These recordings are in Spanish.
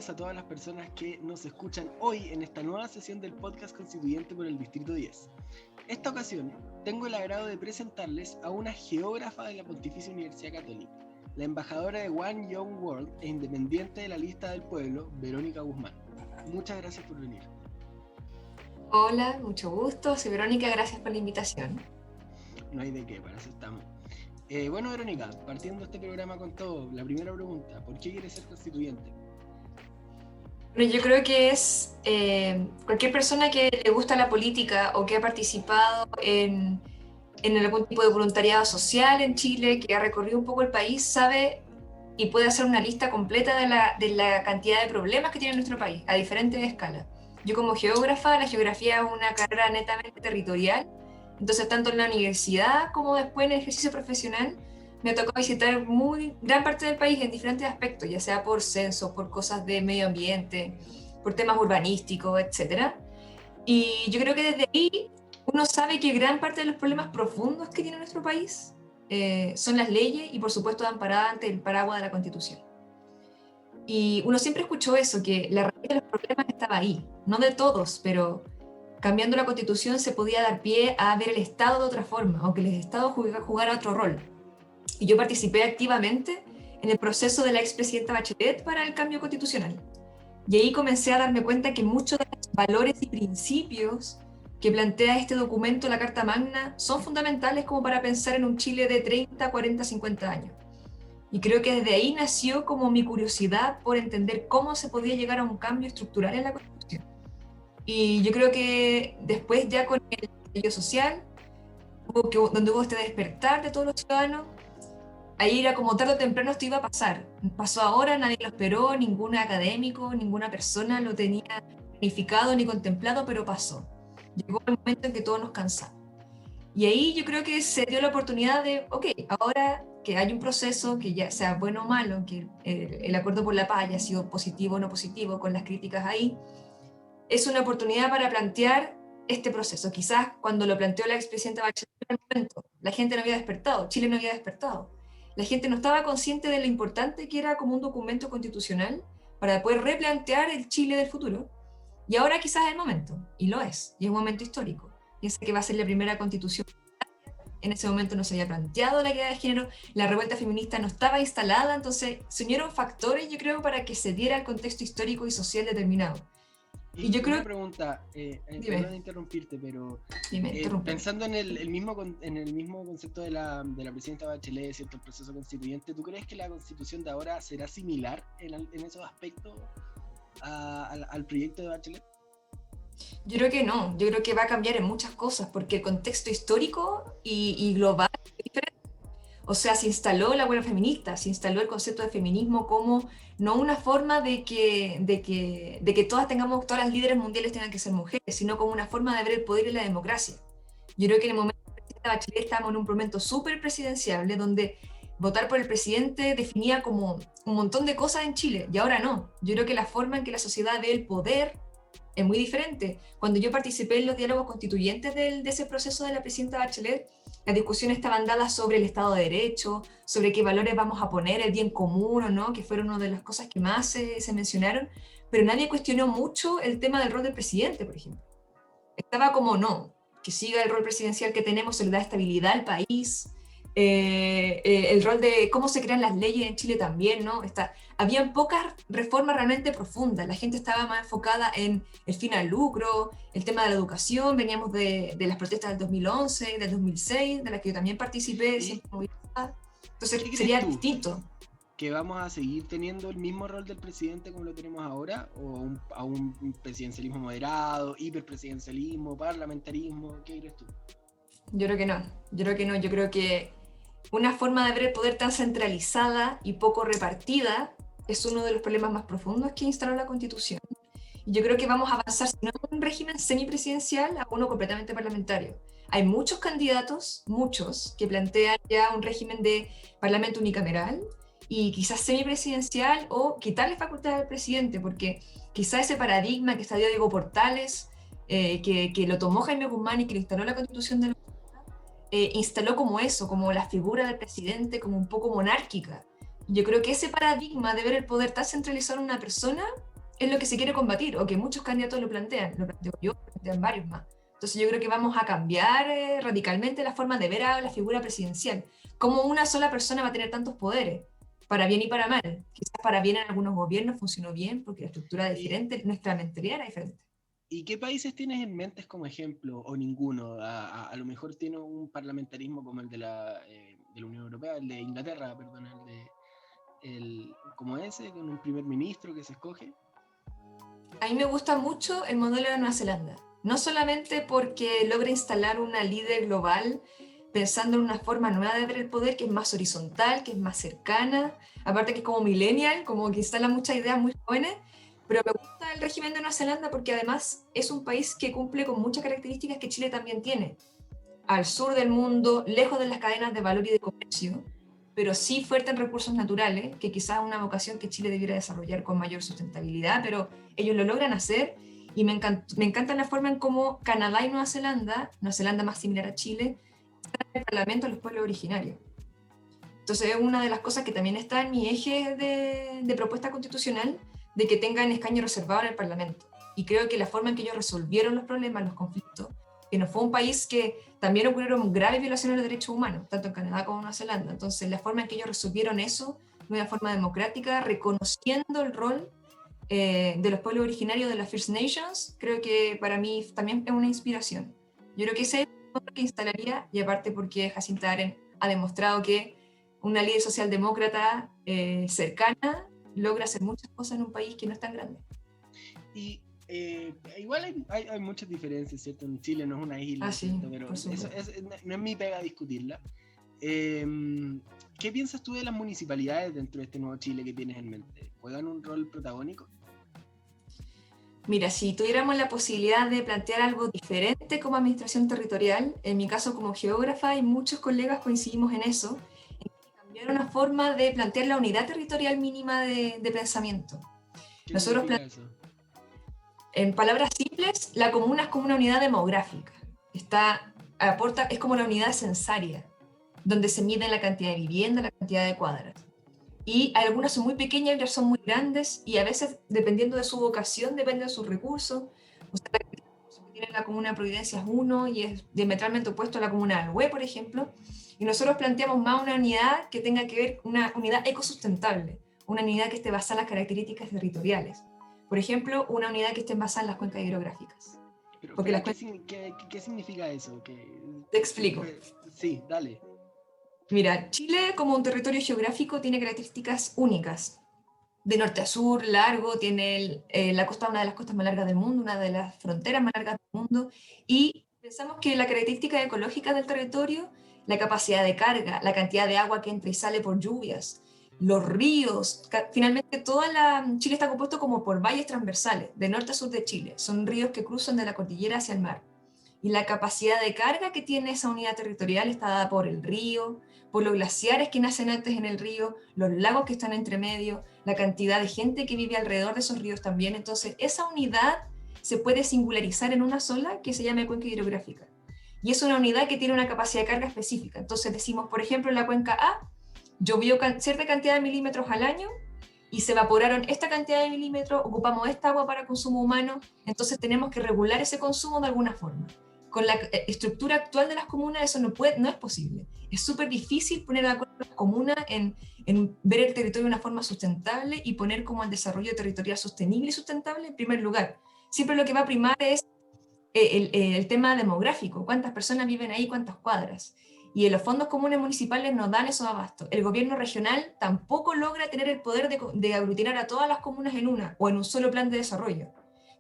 tardes a todas las personas que nos escuchan hoy en esta nueva sesión del podcast constituyente por el Distrito 10. Esta ocasión tengo el agrado de presentarles a una geógrafa de la Pontificia Universidad Católica, la embajadora de One Young World e independiente de la Lista del Pueblo, Verónica Guzmán. Muchas gracias por venir. Hola, mucho gusto. Soy Verónica, gracias por la invitación. No hay de qué, para eso estamos. Bueno, Verónica, partiendo este programa con todo, la primera pregunta, ¿por qué quieres ser constituyente? Bueno, yo creo que es cualquier persona que le gusta la política o que ha participado en algún tipo de voluntariado social en Chile, que ha recorrido un poco el país, sabe y puede hacer una lista completa de la cantidad de problemas que tiene nuestro país, a diferentes escalas. Yo como geógrafa, la geografía es una carrera netamente territorial, entonces tanto en la universidad como después en el ejercicio profesional me tocó visitar gran parte del país en diferentes aspectos, ya sea por censo, por cosas de medio ambiente, por temas urbanísticos, etc. Y yo creo que desde ahí uno sabe que gran parte de los problemas profundos que tiene nuestro país son las leyes y por supuesto amparadas ante el paraguas de la Constitución. Y uno siempre escuchó eso, que la raíz de los problemas estaba ahí, no de todos, pero cambiando la Constitución se podía dar pie a ver el Estado de otra forma, aunque el Estado jugara otro rol. Y yo participé activamente en el proceso de la expresidenta Bachelet para el cambio constitucional. Y ahí comencé a darme cuenta que muchos de los valores y principios que plantea este documento, la Carta Magna, son fundamentales como para pensar en un Chile de 30, 40, 50 años. Y creo que desde ahí nació como mi curiosidad por entender cómo se podía llegar a un cambio estructural en la Constitución. Y yo creo que después ya con el estallido social, donde hubo este despertar de todos los ciudadanos, ahí era como tarde o temprano esto iba a pasar. Pasó ahora, nadie lo esperó, ningún académico, ninguna persona lo tenía planificado ni contemplado, pero pasó. Llegó el momento en que todos nos cansamos. Y ahí yo creo que se dio la oportunidad de, ok, ahora que hay un proceso, que ya sea bueno o malo, que el acuerdo por la paz haya sido positivo o no positivo, con las críticas ahí, es una oportunidad para plantear este proceso. Quizás cuando lo planteó la expresidenta Bachelet en el momento, la gente no había despertado, Chile no había despertado. La gente no estaba consciente de lo importante que era como un documento constitucional para poder replantear el Chile del futuro. Y ahora quizás es el momento, y lo es, y es un momento histórico. Piensa que va a ser la primera constitución. En ese momento no se había planteado la idea de género, la revuelta feminista no estaba instalada, entonces se unieron factores, yo creo, para que se diera el contexto histórico y social determinado. Y yo creo... Una pregunta, perdón interrumpirte, pero pensando en el mismo concepto de la presidenta Bachelet, ¿cierto? El proceso constituyente, ¿tú crees que la constitución de ahora será similar en esos aspectos al proyecto de Bachelet? Yo creo que no, yo creo que va a cambiar en muchas cosas, porque el contexto histórico y global es diferente. O sea, se instaló la huelga feminista, se instaló el concepto de feminismo como no una forma de que todas las líderes mundiales tengan que ser mujeres, sino como una forma de ver el poder y la democracia. Yo creo que en el momento de la presidenta Bachelet estábamos en un momento súper presidenciable, donde votar por el presidente definía como un montón de cosas en Chile, y ahora no. Yo creo que la forma en que la sociedad ve el poder es muy diferente. Cuando yo participé en los diálogos constituyentes de ese proceso de la presidenta Bachelet, las discusiones estaban dadas sobre el Estado de Derecho, sobre qué valores vamos a poner, el bien común o no, que fueron una de las cosas que más se mencionaron, pero nadie cuestionó mucho el tema del rol del presidente, por ejemplo. Estaba como, no, que siga el rol presidencial que tenemos, se le da estabilidad al país, el rol de cómo se crean las leyes en Chile también, ¿no? Habían pocas reformas realmente profundas, la gente estaba más enfocada en el fin al lucro, el tema de la educación, veníamos de las protestas del 2011, del 2006, de las que yo también participé, siempre movilizada. Entonces sería distinto. ¿Que vamos a seguir teniendo el mismo rol del presidente como lo tenemos ahora? ¿O a un presidencialismo moderado, hiperpresidencialismo, parlamentarismo? ¿Qué crees tú? Yo creo que no, yo creo que una forma de ver el poder tan centralizada y poco repartida es uno de los problemas más profundos que instaló la Constitución. Y yo creo que vamos a avanzar, si no a un régimen semipresidencial, a uno completamente parlamentario. Hay muchos candidatos, muchos, que plantean ya un régimen de parlamento unicameral y quizás semipresidencial o quitarle facultades al presidente, porque quizás ese paradigma que está Diego Portales, que lo tomó Jaime Guzmán y que lo instaló la Constitución de la instaló como eso, como la figura del presidente, como un poco monárquica. Yo creo que ese paradigma de ver el poder tan centralizado en una persona es lo que se quiere combatir, o que muchos candidatos lo planteo yo, lo plantean varios más. Entonces yo creo que vamos a cambiar radicalmente la forma de ver a la figura presidencial. Cómo una sola persona va a tener tantos poderes, para bien y para mal. Quizás para bien en algunos gobiernos funcionó bien, porque la estructura es diferente, nuestra mentalidad era diferente. ¿Y qué países tienes en mente como ejemplo, o ninguno? A lo mejor tiene un parlamentarismo como el de la Unión Europea, el de Inglaterra, perdón, como ese, con un primer ministro que se escoge. A mí me gusta mucho el modelo de Nueva Zelanda, no solamente porque logra instalar una líder global pensando en una forma nueva de ver el poder que es más horizontal, que es más cercana, aparte que es como millennial, como que instala muchas ideas muy jóvenes, pero me gusta el régimen de Nueva Zelanda porque además es un país que cumple con muchas características que Chile también tiene. Al sur del mundo, lejos de las cadenas de valor y de comercio, pero sí fuerte en recursos naturales, que quizás es una vocación que Chile debiera desarrollar con mayor sustentabilidad, pero ellos lo logran hacer y me encanta la forma en cómo Canadá y Nueva Zelanda más similar a Chile, están en el Parlamento de los pueblos originarios. Entonces es una de las cosas que también está en mi eje de propuesta constitucional, de que tengan escaño reservado en el Parlamento. Y creo que la forma en que ellos resolvieron los problemas, los conflictos, que no fue un país que también ocurrieron graves violaciones de los derechos humanos, tanto en Canadá como en Nueva Zelanda. Entonces, la forma en que ellos resolvieron eso de una forma democrática, reconociendo el rol de los pueblos originarios de las First Nations, creo que para mí también es una inspiración. Yo creo que ese es lo que instalaría, y aparte porque Jacinta Aren ha demostrado que una líder socialdemócrata cercana logra hacer muchas cosas en un país que no es tan grande. Y igual hay muchas diferencias, ¿cierto? En Chile no es una isla, sí, pero eso no es mi pega discutirla. ¿Qué piensas tú de las municipalidades dentro de este nuevo Chile que tienes en mente? ¿Juegan un rol protagónico? Mira, si tuviéramos la posibilidad de plantear algo diferente como administración territorial, en mi caso como geógrafa y muchos colegas coincidimos en eso, en cambiar una forma de plantear la unidad territorial mínima de pensamiento. ¿Qué significa eso? En palabras simples, la comuna es como una unidad demográfica. Es como la unidad censaria, donde se mide la cantidad de vivienda, la cantidad de cuadras. Y algunas son muy pequeñas, otras son muy grandes, y a veces, dependiendo de su vocación, depende de sus recursos. O sea, la que tiene la comuna de Providencia es uno, y es diametralmente opuesto a la comuna de Alhué, por ejemplo. Y nosotros planteamos más una unidad que tenga que ver, una unidad ecosustentable, una unidad que esté basada en las características territoriales. Por ejemplo, una unidad que esté basada en las cuencas hidrográficas. ¿Qué significa eso? Te explico. Sí, dale. Mira, Chile como un territorio geográfico tiene características únicas. De norte a sur, largo, tiene la costa, una de las costas más largas del mundo, una de las fronteras más largas del mundo, y pensamos que la característica ecológica del territorio, la capacidad de carga, la cantidad de agua que entra y sale por lluvias, los ríos, finalmente Chile está compuesto como por valles transversales, de norte a sur de Chile, son ríos que cruzan de la cordillera hacia el mar, y la capacidad de carga que tiene esa unidad territorial está dada por el río, por los glaciares que nacen antes en el río, los lagos que están entre medio, la cantidad de gente que vive alrededor de esos ríos también. Entonces, esa unidad se puede singularizar en una sola que se llama cuenca hidrográfica. Y es una unidad que tiene una capacidad de carga específica. Entonces decimos, por ejemplo, en la cuenca A, llovió cierta cantidad de milímetros al año y se evaporaron esta cantidad de milímetros, ocupamos esta agua para consumo humano, entonces tenemos que regular ese consumo de alguna forma. Con la estructura actual de las comunas eso no es posible. Es súper difícil poner de acuerdo a las comunas en ver el territorio de una forma sustentable y poner como el desarrollo territorial sostenible y sustentable en primer lugar. Siempre lo que va a primar es el tema demográfico, cuántas personas viven ahí, cuántas cuadras. Y los fondos comunes municipales no dan esos abastos. El gobierno regional tampoco logra tener el poder de aglutinar a todas las comunas en una o en un solo plan de desarrollo.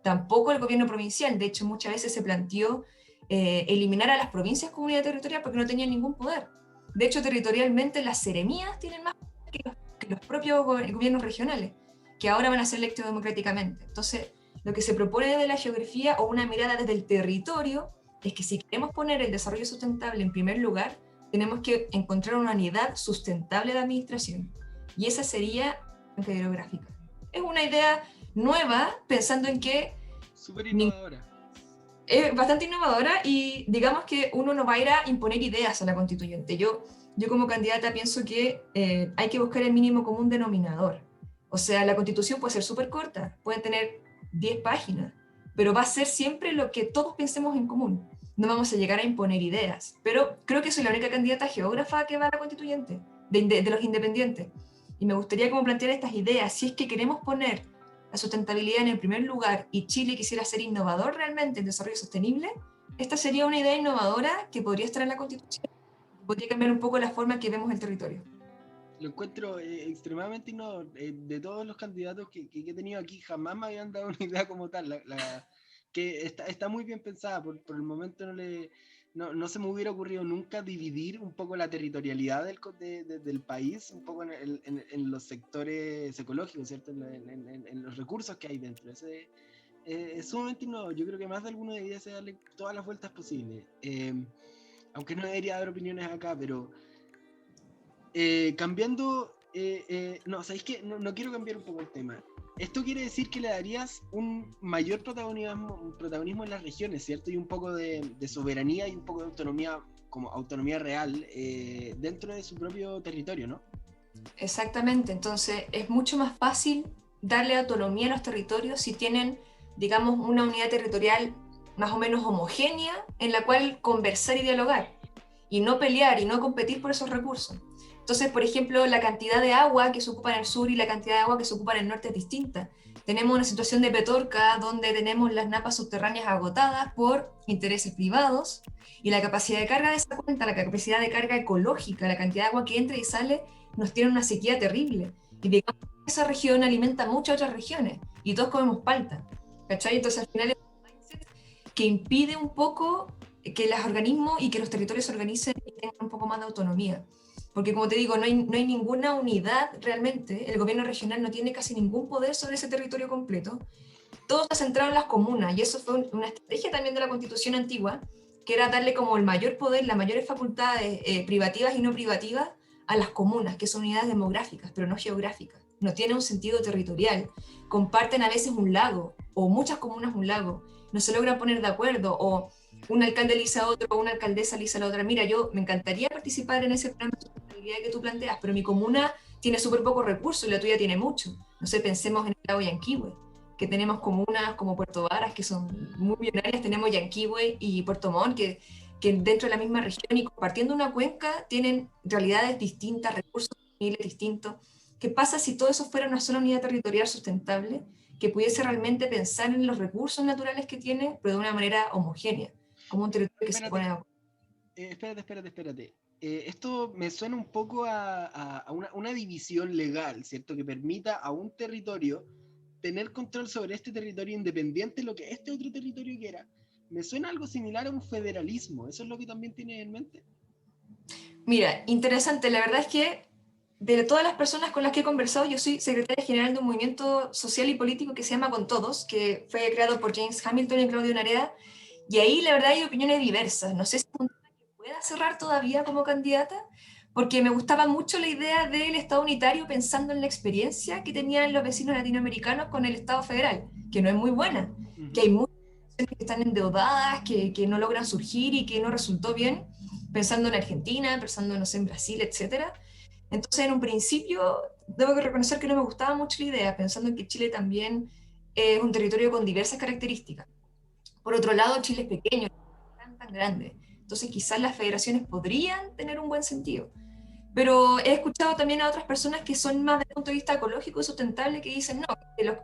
Tampoco el gobierno provincial. De hecho, muchas veces se planteó eliminar a las provincias como unidad territorial porque no tenían ningún poder. De hecho, territorialmente las seremías tienen más poder que los propios gobiernos regionales, que ahora van a ser electos democráticamente. Entonces, lo que se propone desde la geografía o una mirada desde el territorio es que si queremos poner el desarrollo sustentable en primer lugar, tenemos que encontrar una unidad sustentable de administración. Y esa sería la cuenca hidrográfica. Es una idea nueva, pensando en que... Súper innovadora. Es bastante innovadora y digamos que uno no va a ir a imponer ideas a la constituyente. Yo como candidata pienso que hay que buscar el mínimo común denominador. O sea, la Constitución puede ser súper corta, puede tener 10 páginas, pero va a ser siempre lo que todos pensemos en común. No vamos a llegar a imponer ideas. Pero creo que soy la única candidata geógrafa que va a la constituyente, de los independientes. Y me gustaría como plantear estas ideas. Si es que queremos poner la sustentabilidad en el primer lugar y Chile quisiera ser innovador realmente en desarrollo sostenible, esta sería una idea innovadora que podría estar en la Constitución. Podría cambiar un poco la forma en que vemos el territorio. Lo encuentro extremadamente innovador. De todos los candidatos que he tenido aquí, jamás me habían dado una idea como tal. Que está muy bien pensada. Por el momento no se me hubiera ocurrido nunca dividir un poco la territorialidad del país, un poco en los sectores ecológicos, ¿cierto? En los recursos que hay dentro. Es sumamente innovador. Yo creo que más de alguno debería darle todas las vueltas posibles. Aunque no debería dar opiniones acá, pero cambiando, no, ¿sabéis qué? No quiero cambiar un poco el tema. Esto quiere decir que le darías un mayor protagonismo en las regiones, ¿cierto? Y un poco de soberanía y un poco de autonomía, como autonomía real, dentro de su propio territorio, ¿no? Exactamente, entonces es mucho más fácil darle autonomía a los territorios si tienen, digamos, una unidad territorial más o menos homogénea en la cual conversar y dialogar, y no pelear y no competir por esos recursos. Entonces, por ejemplo, la cantidad de agua que se ocupa en el sur y la cantidad de agua que se ocupa en el norte es distinta. Tenemos una situación de Petorca donde tenemos las napas subterráneas agotadas por intereses privados y la capacidad de carga de esa cuenta, la capacidad de carga ecológica, la cantidad de agua que entra y sale, nos tiene una sequía terrible. Y digamos que esa región alimenta muchas otras regiones y todos comemos palta. ¿Cachai? Entonces al final es un mindset que impide un poco que los organismos y que los territorios se organicen y tengan un poco más de autonomía. Porque como te digo, no hay ninguna unidad realmente, el gobierno regional no tiene casi ningún poder sobre ese territorio completo, todo está centrado en las comunas, y eso fue una estrategia también de la Constitución antigua, que era darle como el mayor poder, las mayores facultades privativas y no privativas a las comunas, que son unidades demográficas, pero no geográficas, no tienen un sentido territorial, comparten a veces un lago, o muchas comunas un lago, no se logran poner de acuerdo, o un alcalde le dice a otro, o una alcaldesa le dice a la otra, mira, yo me encantaría participar en ese plan de sustentabilidad que tú planteas, pero mi comuna tiene súper pocos recursos y la tuya tiene mucho. No sé, pensemos en el lago Yanquihue, que tenemos comunas como Puerto Varas, que son muy millonarias, tenemos Yanquihue y Puerto Montt, que dentro de la misma región y compartiendo una cuenca tienen realidades distintas, recursos distintos. ¿Qué pasa si todo eso fuera una sola unidad territorial sustentable que pudiese realmente pensar en los recursos naturales que tiene, pero de una manera homogénea, como un territorio que se pone a... Espérate. Esto me suena un poco a una división legal, ¿cierto? Que permita a un territorio tener control sobre este territorio independiente de lo que este otro territorio quiera. Me suena algo similar a un federalismo. ¿Eso es lo que también tienes en mente? Mira, interesante. La verdad es que de todas las personas con las que he conversado, yo soy secretaria general de un movimiento social y político que se llama Con Todos, que fue creado por James Hamilton y Claudio Narea, y ahí la verdad hay opiniones diversas. No sé si es un tema que pueda cerrar todavía como candidata, porque me gustaba mucho la idea del Estado unitario pensando en la experiencia que tenían los vecinos latinoamericanos con el Estado federal, que no es muy buena, que hay muchas que están endeudadas, que no logran surgir y que no resultó bien, pensando en Argentina, pensando, no sé, en Brasil, etcétera. Entonces, en un principio, debo reconocer que no me gustaba mucho la idea, pensando en que Chile también es un territorio con diversas características. Por otro lado, Chile es pequeño, no es tan grande. Entonces, quizás las federaciones podrían tener un buen sentido. Pero he escuchado también a otras personas que son más desde el punto de vista ecológico y sustentable que dicen no, que los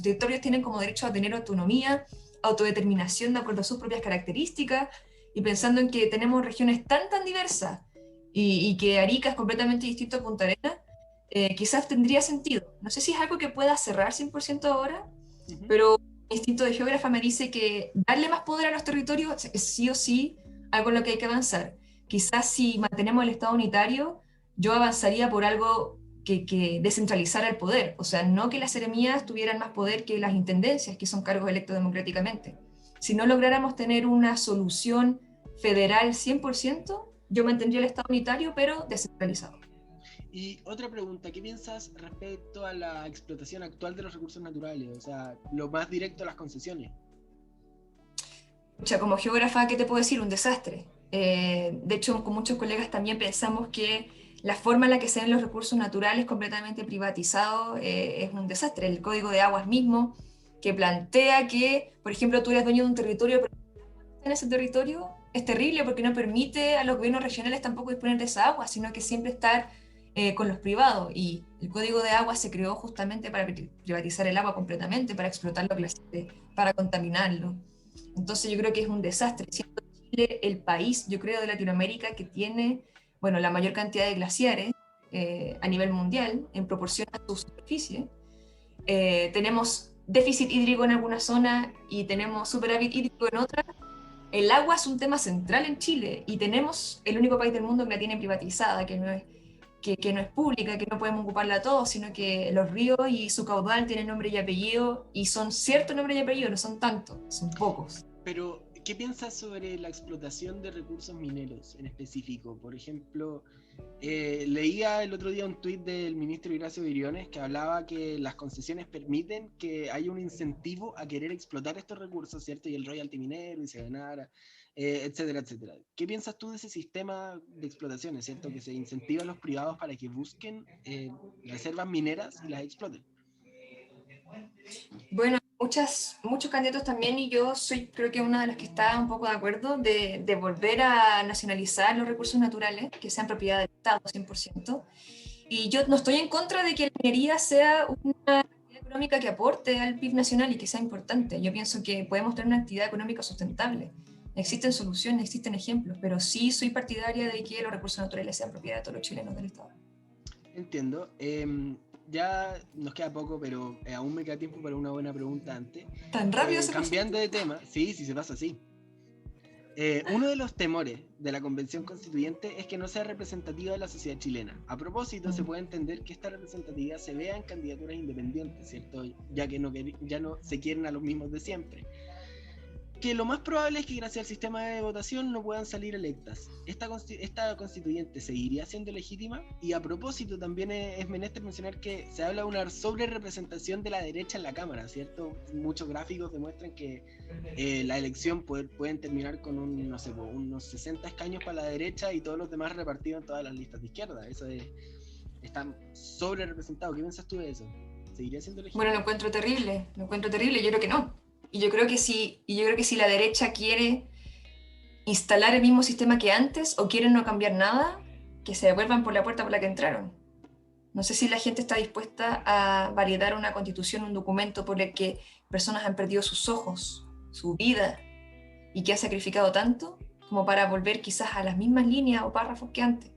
territorios tienen como derecho a tener autonomía, autodeterminación de acuerdo a sus propias características, y pensando en que tenemos regiones tan diversas y que Arica es completamente distinto a Punta Arenas, quizás tendría sentido. No sé si es algo que pueda cerrar 100% ahora, pero mi instinto de geógrafa me dice que darle más poder a los territorios es sí o sí algo en lo que hay que avanzar. Quizás si mantenemos el Estado unitario, yo avanzaría por algo que descentralizara el poder, o sea, no que las seremías tuvieran más poder que las intendencias, que son cargos electos democráticamente. Si no lográramos tener una solución federal 100%, yo mantendría el Estado unitario, pero descentralizado. Y otra pregunta, ¿qué piensas respecto a la explotación actual de los recursos naturales? O sea, lo más directo a las concesiones. O sea, como geógrafa, ¿qué te puedo decir? Un desastre. De hecho, con muchos colegas también pensamos que la forma en la que se ven los recursos naturales completamente privatizados es un desastre. El Código de Aguas mismo, que plantea que, por ejemplo, tú eres dueño de un territorio, pero en ese territorio es terrible porque no permite a los gobiernos regionales tampoco disponer de esa agua, sino que siempre estar con los privados. Y el Código de Agua se creó justamente para privatizar el agua completamente, para explotar los glaciares, para contaminarlo. Entonces yo creo que es un desastre. Siendo Chile el país, yo creo, de Latinoamérica que tiene, bueno, la mayor cantidad de glaciares a nivel mundial en proporción a su superficie. Tenemos déficit hídrico en algunas zonas y tenemos superávit hídrico en otras. El agua es un tema central en Chile y tenemos el único país del mundo que la tiene privatizada, que no es pública, que no podemos ocuparla todos, sino que los ríos y su caudal tienen nombre y apellido, y son ciertos nombres y apellidos, no son tantos, son pocos. Pero, ¿qué piensas sobre la explotación de recursos mineros en específico? Por ejemplo, leía el otro día un tuit del ministro Ignacio Briones que hablaba que las concesiones permiten que haya un incentivo a querer explotar estos recursos, ¿cierto? Y el royalty minero y se ganara, etcétera, etcétera. ¿Qué piensas tú de ese sistema de explotaciones, ¿cierto? Que se incentiva a los privados para que busquen reservas mineras y las exploten. Bueno, muchos candidatos también, y yo soy creo que una de las que está un poco de acuerdo de volver a nacionalizar los recursos naturales, que sean propiedad del Estado 100%. Y yo no estoy en contra de que la minería sea una actividad económica que aporte al PIB nacional y que sea importante. Yo pienso que podemos tener una actividad económica sustentable. Existen soluciones, existen ejemplos, pero sí soy partidaria de que los recursos naturales sean propiedad de todos los chilenos del Estado. Entiendo. Ya nos queda poco, pero aún me queda tiempo para una buena pregunta antes. ¿Tan rápido se Cambiando de tema, sí, se pasa así. Uno de los temores de la Convención Constituyente es que no sea representativa de la sociedad chilena. A propósito, se puede entender que esta representatividad se vea en candidaturas independientes, ¿cierto? Ya que ya no se quieren a los mismos de siempre. Que lo más probable es que gracias al sistema de votación no puedan salir electas. Esta constituyente seguiría siendo legítima, y a propósito también es menester mencionar que se habla de una sobre representación de la derecha en la Cámara, ¿cierto? Muchos gráficos demuestran que la elección pueden terminar con unos 60 escaños para la derecha y todos los demás repartidos en todas las listas de izquierda. Eso está sobre representado. ¿Qué piensas tú de eso? ¿Seguiría siendo legítima? Bueno, lo encuentro terrible, yo creo que no. Y yo creo que si la derecha quiere instalar el mismo sistema que antes o quieren no cambiar nada, que se devuelvan por la puerta por la que entraron. No sé si la gente está dispuesta a validar una constitución, un documento por el que personas han perdido sus ojos, su vida, y que ha sacrificado tanto como para volver quizás a las mismas líneas o párrafos que antes.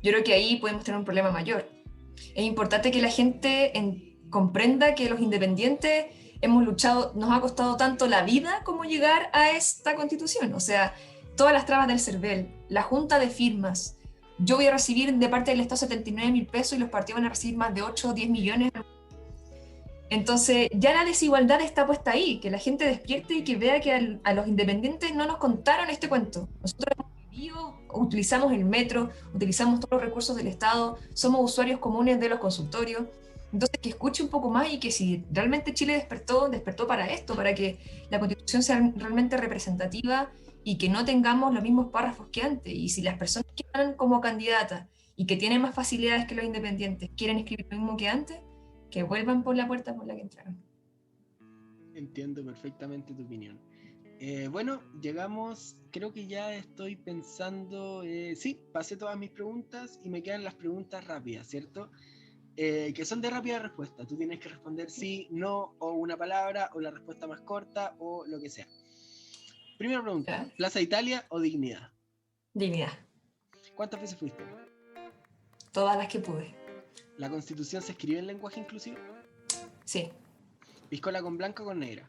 Yo creo que ahí podemos tener un problema mayor. Es importante que la gente comprenda que los independientes hemos luchado, nos ha costado tanto la vida como llegar a esta constitución. O sea, todas las trabas del CERVEL, la junta de firmas. Yo voy a recibir de parte del Estado 79.000 pesos y los partidos van a recibir más de 8 o 10 millones. Entonces, ya la desigualdad está puesta ahí, que la gente despierte y que vea que a los independientes no nos contaron este cuento. Nosotros hemos vivido, utilizamos el metro, utilizamos todos los recursos del Estado, somos usuarios comunes de los consultorios. Entonces, que escuche un poco más y que si realmente Chile despertó para esto, para que la Constitución sea realmente representativa y que no tengamos los mismos párrafos que antes. Y si las personas que van como candidatas y que tienen más facilidades que los independientes quieren escribir lo mismo que antes, que vuelvan por la puerta por la que entraron. Entiendo perfectamente tu opinión. Bueno, llegamos, creo que ya estoy pensando, sí, pasé todas mis preguntas y me quedan las preguntas rápidas, ¿cierto? Que son de rápida respuesta. Tú tienes que responder sí, no, o una palabra, o la respuesta más corta, o lo que sea. Primera pregunta, ¿Ya? ¿Plaza Italia o Dignidad? Dignidad. ¿Cuántas veces fuiste? Todas las que pude. ¿La Constitución se escribe en lenguaje inclusivo? Sí. ¿Piscola con blanca o con negra?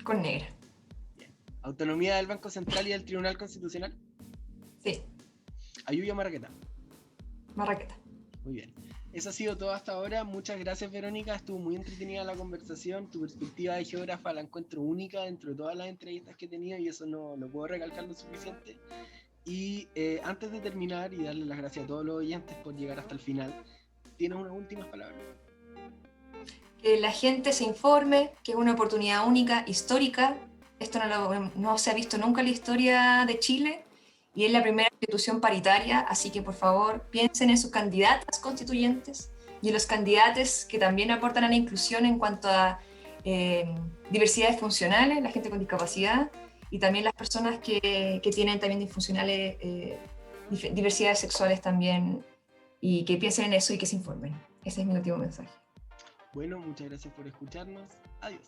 Con negra. Bien. ¿Autonomía del Banco Central y del Tribunal Constitucional? Sí. ¿Ayuya o Marraqueta? Marraqueta. Muy bien. Eso ha sido todo hasta ahora. Muchas gracias, Verónica. Estuvo muy entretenida la conversación. Tu perspectiva de geógrafa la encuentro única dentro de todas las entrevistas que he tenido y eso no lo puedo recalcar lo suficiente. Y antes de terminar y darle las gracias a todos los oyentes por llegar hasta el final, ¿tienes unas últimas palabras? Que la gente se informe, que es una oportunidad única, histórica. Esto no se ha visto nunca en la historia de Chile. y es la primera institución paritaria, así que por favor piensen en sus candidatas constituyentes y en los candidatos que también aportan a la inclusión en cuanto a diversidades funcionales, la gente con discapacidad y también las personas que tienen también disfuncionales, diversidades sexuales también, y que piensen en eso y que se informen. Ese es mi último mensaje. Bueno, muchas gracias por escucharnos. Adiós.